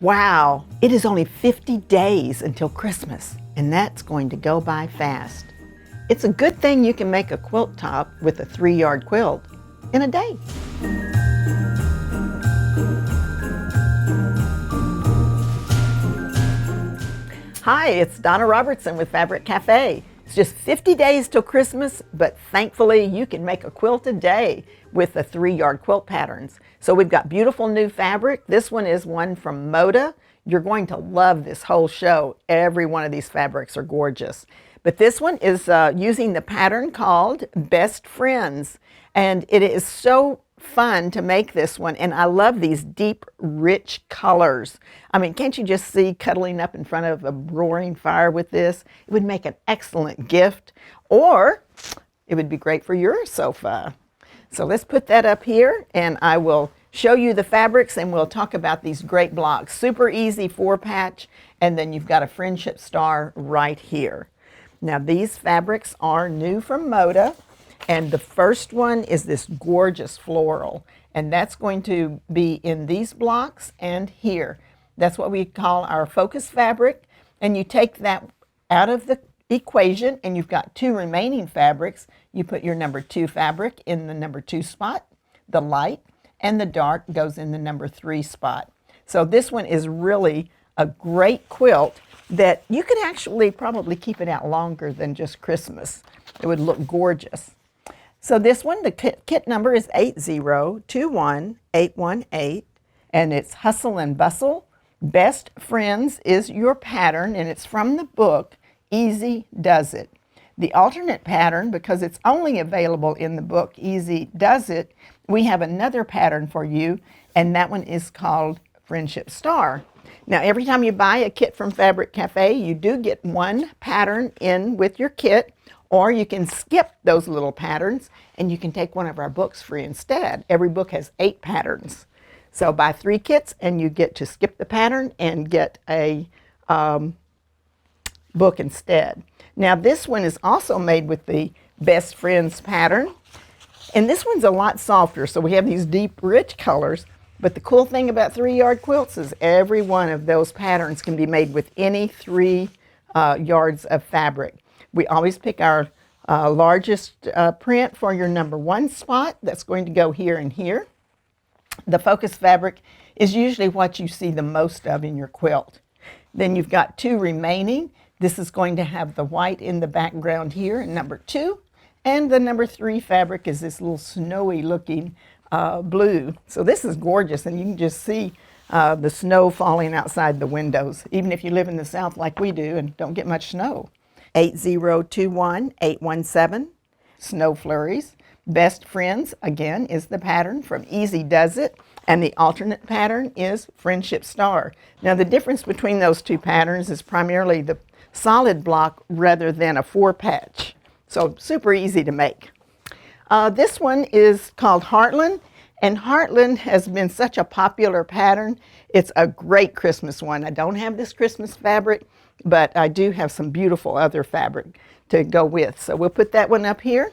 Wow, it is only 50 days until Christmas, and that's going to go by fast. It's a good thing you can make a quilt top with a 3-yard quilt in a day. Hi, it's Donna Robertson with Fabric Cafe. It's just 50 days till Christmas, but thankfully you can make a quilt a day with the 3-yard quilt patterns. So we've got beautiful new fabric. This one is one from Moda. You're going to love this whole show. Every one of these fabrics are gorgeous. But this one is using the pattern called Best Friends. And it is so fun to make this one, and I love these deep, rich colors. I mean, can't you just see cuddling up in front of a roaring fire with this? It would make an excellent gift, or it would be great for your sofa. So let's put that up here, and I will show you the fabrics, and we'll talk about these great blocks. Super easy 4-patch, and then you've got a friendship star right here. Now, these fabrics are new from Moda. And the first one is this gorgeous floral, and that's going to be in these blocks and here. That's what we call our focus fabric, and you take that out of the equation and you've got 2 remaining fabrics. You put your number 2 fabric in the number 2 spot, the light, and the dark goes in the number 3 spot. So this one is really a great quilt that you could actually probably keep it out longer than just Christmas. It would look gorgeous. So this one, the kit number is 8021818, and it's Hustle and Bustle. Best Friends is your pattern, and it's from the book Easy Does It. The alternate pattern, because it's only available in the book Easy Does It, we have another pattern for you, and that one is called Friendship Star. Now, every time you buy a kit from Fabric Cafe, you do get 1 pattern in with your kit. Or you can skip those little patterns and you can take one of our books free instead. Every book has 8 patterns. So buy 3 kits and you get to skip the pattern and get a book instead. Now this one is also made with the Best Friends pattern. And this one's a lot softer. So we have these deep, rich colors. But the cool thing about 3-yard quilts is every one of those patterns can be made with any 3 yards of fabric. We always pick our largest print for your number 1 spot. That's going to go here and here. The focus fabric is usually what you see the most of in your quilt. Then you've got 2 remaining. This is going to have the white in the background here in number 2. And the number 3 fabric is this little snowy looking blue. So this is gorgeous, and you can just see the snow falling outside the windows, even if you live in the South like we do and don't get much snow. 8021817, Snow Flurries. Best Friends, again, is the pattern from Easy Does It, and the alternate pattern is Friendship Star. Now, the difference between those 2 patterns is primarily the solid block rather than a 4-patch. So, super easy to make. This one is called Heartland, and Heartland has been such a popular pattern. It's a great Christmas one. I don't have this Christmas fabric, but I do have some beautiful other fabric to go with. So we'll put that one up here.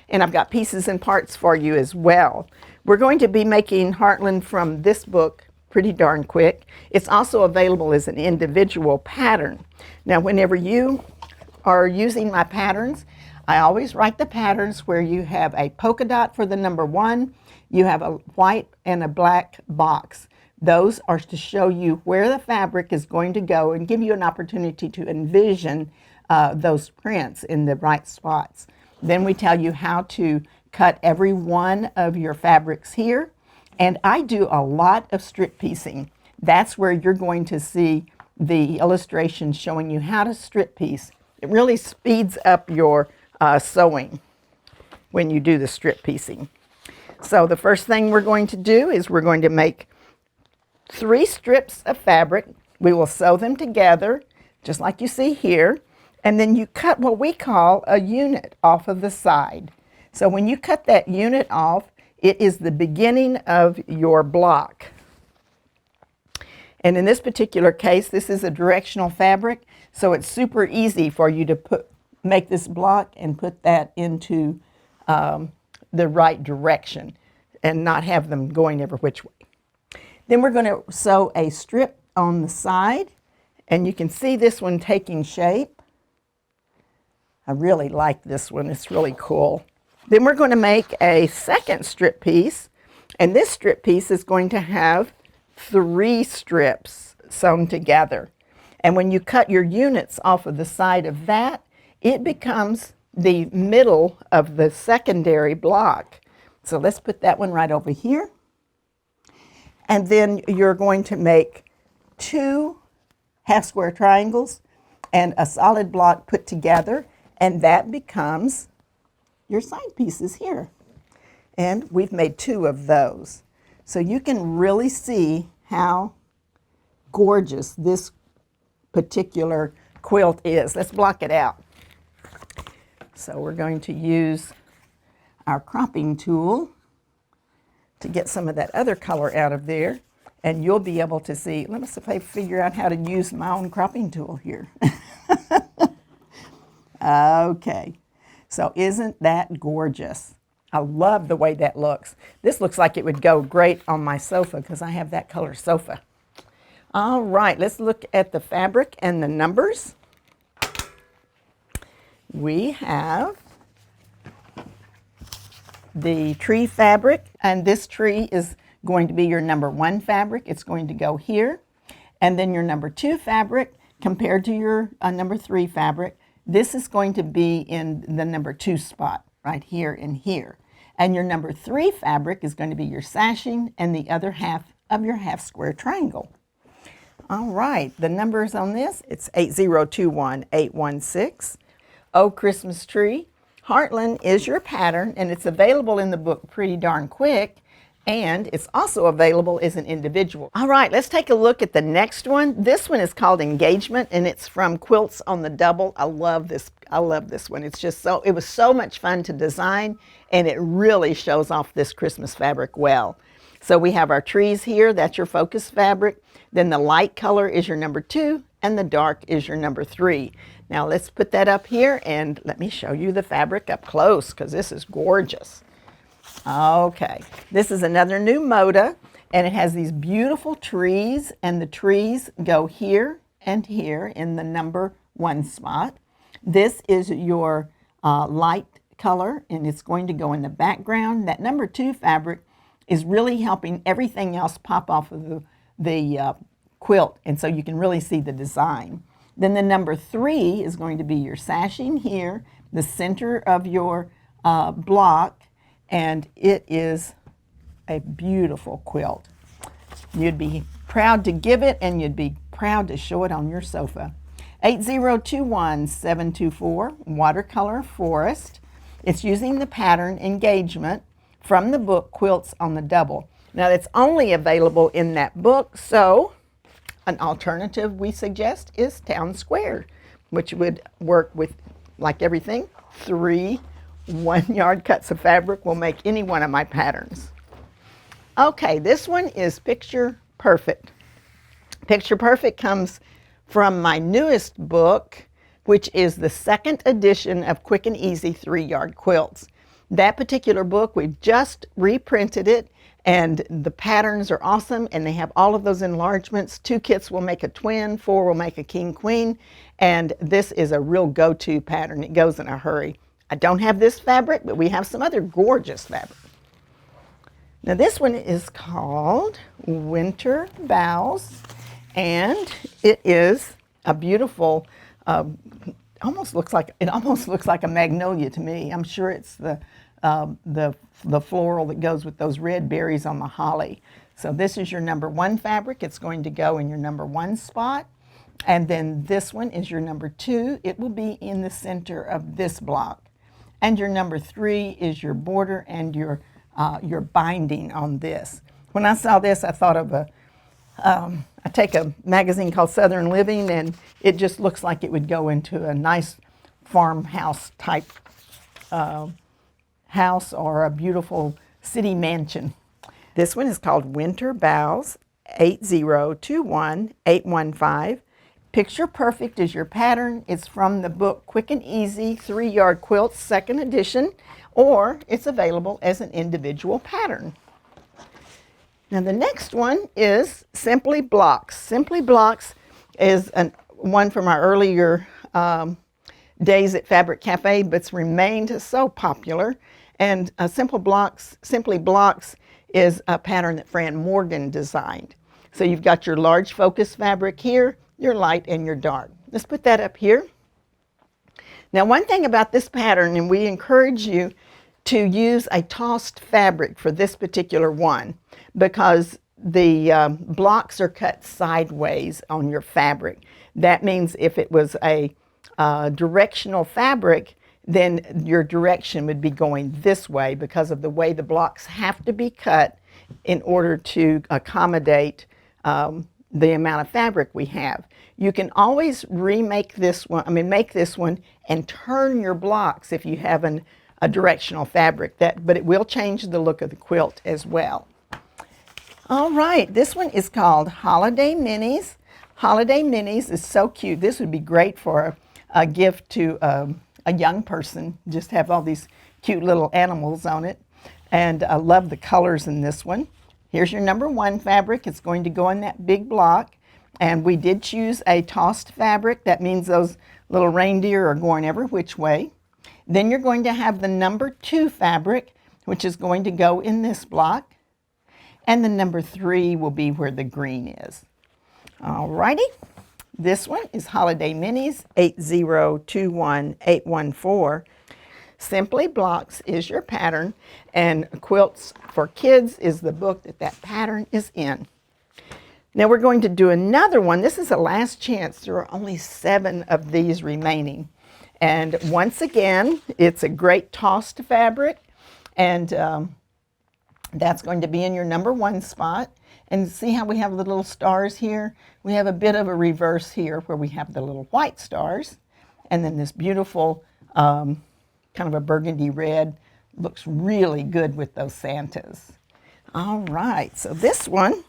And I've got pieces and parts for you as well. We're going to be making Heartland from this book pretty darn quick. It's also available as an individual pattern. Now, whenever you are using my patterns, I always write the patterns where you have a polka dot for the number 1, you have a white and a black box. Those are to show you where the fabric is going to go and give you an opportunity to envision those prints in the right spots. Then we tell you how to cut every one of your fabrics here. And I do a lot of strip piecing. That's where you're going to see the illustrations showing you how to strip piece. It really speeds up your sewing when you do the strip piecing. So the first thing we're going to do is we're going to make 3 strips of fabric. We will sew them together, just like you see here, and then you cut what we call a unit off of the side. So when you cut that unit off, it is the beginning of your block. And in this particular case, this is a directional fabric, so it's super easy for you to make this block and put that into the right direction and not have them going every which way. Then we're going to sew a strip on the side, and you can see this one taking shape. I really like this one. It's really cool. Then we're going to make a second strip piece, and this strip piece is going to have 3 strips sewn together. And when you cut your units off of the side of that, it becomes the middle of the secondary block. So let's put that one right over here. And then you're going to make 2 half square triangles and a solid block put together, and that becomes your side pieces here. And we've made 2 of those. So you can really see how gorgeous this particular quilt is. Let's block it out. So we're going to use our cropping tool to get some of that other color out of there, and you'll be able to see. Let me see if I figure out how to use my own cropping tool here. Okay, so isn't that gorgeous? I love the way that looks. This looks like it would go great on my sofa because I have that color sofa. All right, let's look at the fabric and the numbers. We have the tree fabric, and this tree is going to be your number 1 fabric. It's going to go here. And then your number 2 fabric compared to your number 3 fabric, this is going to be in the number 2 spot right here and here. And your number 3 fabric is going to be your sashing and the other half of your half square triangle. All right, the numbers on this, it's 8021816. Oh Christmas Tree. Heartland is your pattern, and it's available in the book Pretty Darn Quick, and it's also available as an individual. All right, let's take a look at the next one. This one is called Engagement, and it's from Quilts on the Double. I love this one. It's just it was so much fun to design, and it really shows off this Christmas fabric well. So we have our trees here. That's your focus fabric. Then the light color is your number 2, and the dark is your number 3. Now let's put that up here, and let me show you the fabric up close because this is gorgeous. Okay, this is another new Moda, and it has these beautiful trees, and the trees go here and here in the number 1 spot. This is your light color, and it's going to go in the background. That number 2 fabric is really helping everything else pop off of the quilt, and so you can really see the design. Then the number 3 is going to be your sashing here, the center of your block, and it is a beautiful quilt. You'd be proud to give it, and you'd be proud to show it on your sofa. 8021724, Watercolor Forest. It's using the pattern Engagement from the book Quilts on the Double. Now, it's only available in that book, so an alternative we suggest is Town Square, which would work with, like everything, 3 1-yard cuts of fabric will make any one of my patterns. Okay, this one is Picture Perfect. Picture Perfect comes from my newest book, which is the 2nd edition of Quick and Easy 3-Yard Quilts. That particular book, we've just reprinted it, and the patterns are awesome, and they have all of those enlargements. 2 kits will make a twin, 4 will make a king queen, and this is a real go-to pattern. It goes in a hurry. I don't have this fabric, but we have some other gorgeous fabric. Now this one is called Winter Boughs, and it is a beautiful, almost looks like a magnolia to me. I'm sure it's the floral that goes with those red berries on the holly. So this is your number 1 fabric. It's going to go in your number 1 spot. And then this one is your number 2. It will be in the center of this block. And your number 3 is your border and your binding on this. When I saw this, I thought of I take a magazine called Southern Living, and it just looks like it would go into a nice farmhouse type house or a beautiful city mansion. This one is called Winter Boughs, 8021815. Picture Perfect is your pattern. It's from the book Quick and Easy 3-Yard Quilts, 2nd edition, or it's available as an individual pattern. Now the next one is Simply Blocks. Simply Blocks is one from our earlier days at Fabric Cafe, but it's remained so popular. And Simply Blocks is a pattern that Fran Morgan designed. So you've got your large focus fabric here, your light and your dark. Let's put that up here. Now one thing about this pattern, and we encourage you to use a tossed fabric for this particular one, because the blocks are cut sideways on your fabric. That means if it was a directional fabric, then your direction would be going this way because of the way the blocks have to be cut in order to accommodate the amount of fabric we have. You can always make this one and turn your blocks if you have a directional fabric, but it will change the look of the quilt as well. All right, this one is called Holiday Minis. Holiday Minis is so cute. This would be great for a gift to a young person. Just have all these cute little animals on it. And I love the colors in this one. Here's your number 1 fabric. It's going to go in that big block. And we did choose a tossed fabric. That means those little reindeer are going every which way. Then you're going to have the number 2 fabric, which is going to go in this block. And the number 3 will be where the green is. All righty. This one is Holiday Minis 8021814. Simply Blocks is your pattern, and Quilts for Kids is the book that pattern is in. Now we're going to do another one. This is a last chance. There are only 7 of these remaining. And once again, it's a great tossed fabric, and that's going to be in your number 1 spot. And see how we have the little stars here? We have a bit of a reverse here where we have the little white stars, and then this beautiful kind of a burgundy red. Looks really good with those Santas. All right, so this one,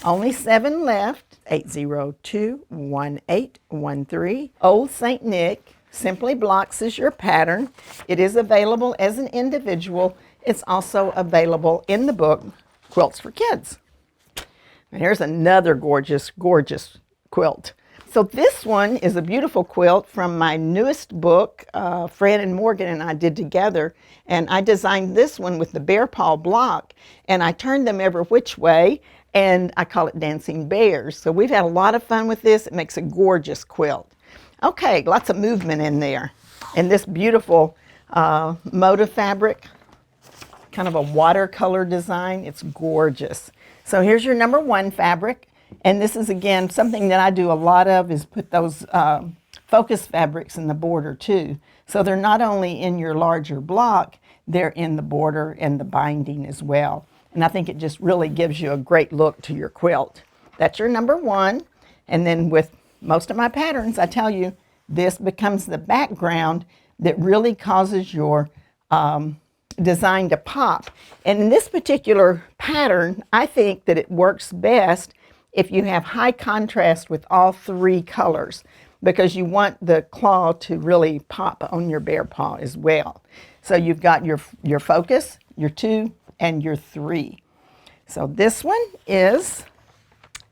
only 7 left. 8021813. Old St. Nick. Simply Blocks is your pattern. It is available as an individual. It's also available in the book Quilts for Kids. And here's another gorgeous, gorgeous quilt. So this one is a beautiful quilt from my newest book, Fran and Morgan and I did together. And I designed this one with the bear paw block, and I turned them every which way, and I call it Dancing Bears. So we've had a lot of fun with this. It makes a gorgeous quilt. Okay, lots of movement in there. And this beautiful motif fabric, kind of a watercolor design. It's gorgeous. So here's your number 1 fabric. And this is, again, something that I do a lot of is put those focus fabrics in the border too. So they're not only in your larger block, they're in the border and the binding as well. And I think it just really gives you a great look to your quilt. That's your number 1. And then with most of my patterns, I tell you, this becomes the background that really causes your design to pop. And in this particular pattern, I think that it works best if you have high contrast with all 3 colors, because you want the claw to really pop on your bear paw as well. So you've got your focus, your 2, and your 3. So this one is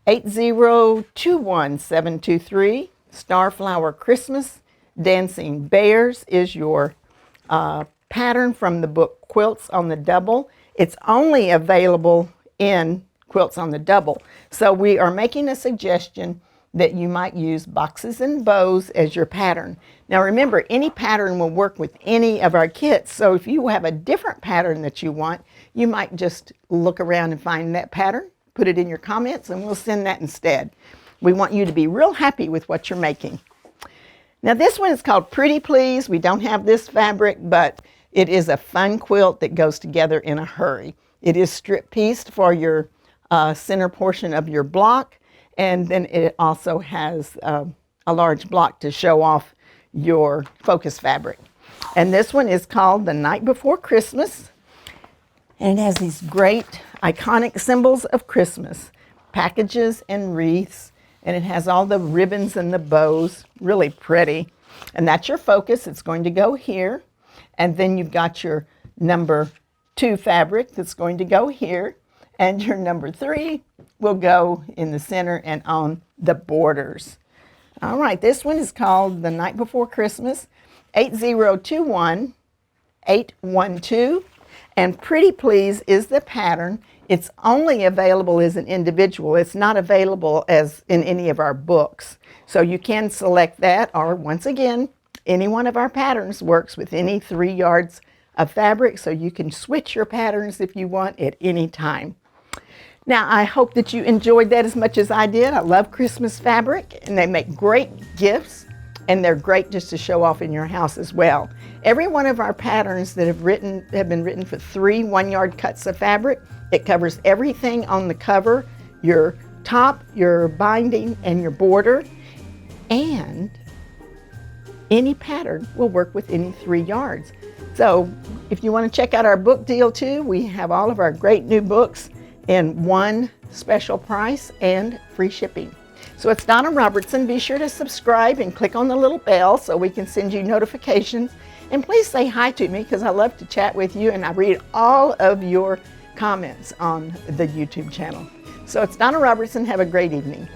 8021723. Starflower Christmas. Dancing Bears is your pattern from the book Quilts on the Double. It's only available in Quilts on the Double. So we are making a suggestion that you might use Boxes and Bows as your pattern. Now remember, any pattern will work with any of our kits. So if you have a different pattern that you want, you might just look around and find that pattern, put it in your comments, and we'll send that instead. We want you to be real happy with what you're making. Now this one is called Pretty Please. We don't have this fabric, but it is a fun quilt that goes together in a hurry. It is strip pieced for your center portion of your block, and then it also has a large block to show off your focus fabric. And this one is called The Night Before Christmas, and it has these great iconic symbols of Christmas, packages and wreaths, and it has all the ribbons and the bows, really pretty. And that's your focus. It's going to go here. And then you've got your number 2 fabric that's going to go here. And your number 3 will go in the center and on the borders. All right, this one is called The Night Before Christmas, 8021 812. And Pretty Please is the pattern. It's only available as an individual. It's not available as in any of our books. So you can select that, or once again, any one of our patterns works with any 3 yards of fabric, so you can switch your patterns if you want at any time. Now, I hope that you enjoyed that as much as I did. I love Christmas fabric, and they make great gifts, and they're great just to show off in your house as well. Every one of our patterns that have been written for 3 1-yard cuts of fabric. It covers everything on the cover, your top, your binding, and your border, and any pattern will work with any 3 yards. So if you want to check out our book deal too, we have all of our great new books in one special price and free shipping. So it's Donna Robertson. Be sure to subscribe and click on the little bell so we can send you notifications. And please say hi to me because I love to chat with you, and I read all of your comments on the YouTube channel. So it's Donna Robertson. Have a great evening.